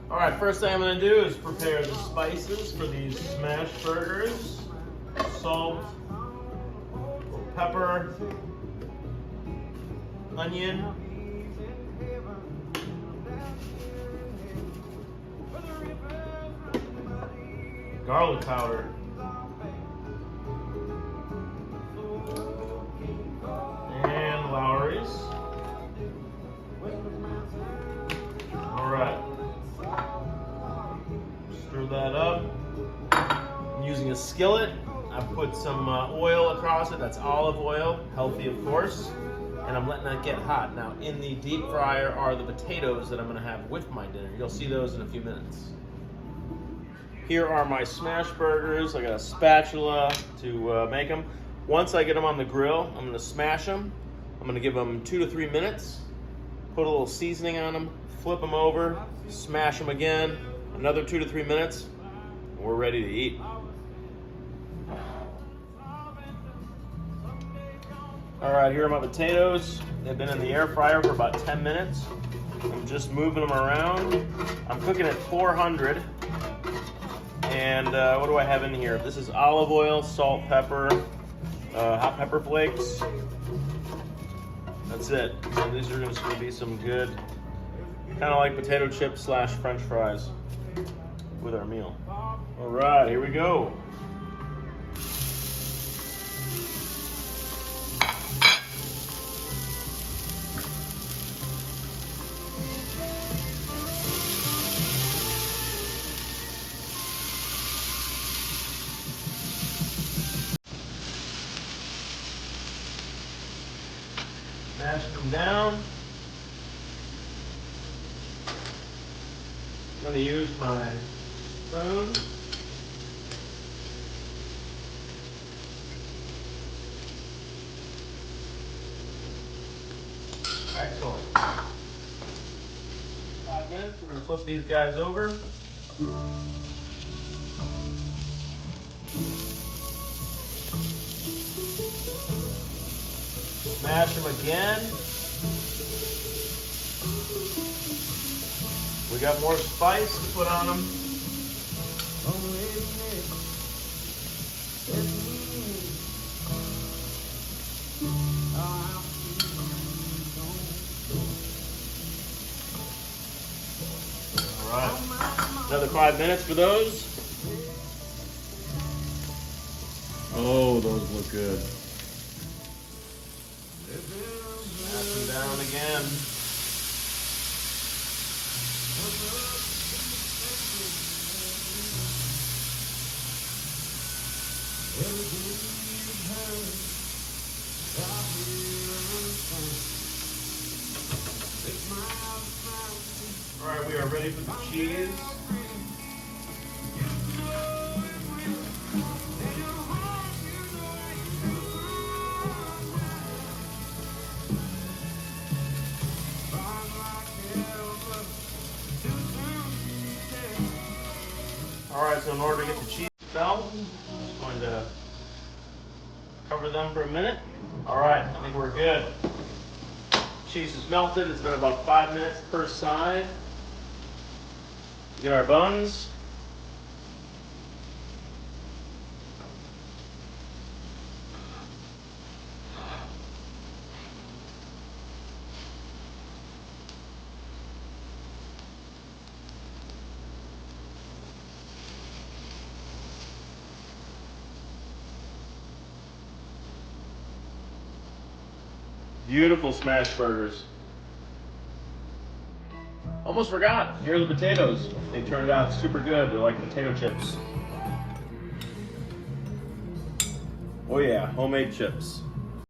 All right, first thing I'm gonna do is prepare the spices for these smash burgers. Salt, pepper, onion, garlic powder, and Lawry's. All right, stir that up. I'm using a skillet. I put some oil across it. That's olive oil, healthy of course. And I'm letting that get hot. Now in the deep fryer are the potatoes that I'm gonna have with my dinner. You'll see those in a few minutes. Here are my smash burgers. I got a spatula to make them. Once I get them on the grill, I'm gonna smash them. I'm gonna give them 2 to 3 minutes, put a little seasoning on them, flip them over, smash them again, another 2 to 3 minutes, and we're ready to eat. All right, here are my potatoes. They've been in the air fryer for about 10 minutes. I'm just moving them around. I'm cooking at 400. And what do I have in here? This is olive oil, salt, pepper, hot pepper flakes. That's it. So these are just gonna be some good, kind of like potato chips / French fries with our meal. All right, here we go. Mash them down. I'm going to use my spoon. Excellent. 5 minutes, we're going to flip these guys over. Smash them again. We got more spice to put on them. All right, another 5 minutes for those. Oh, those look good. Smash them down again. All right, we are ready for the cheese. All right, so in order to get the cheese melt, I'm just going to cover them for a minute. All right, I think we're good. Cheese is melted. It's been about 5 minutes per side. Get our buns. Beautiful smash burgers. Almost forgot. Here are the potatoes. They turned out super good. They're like potato chips. Oh yeah, homemade chips.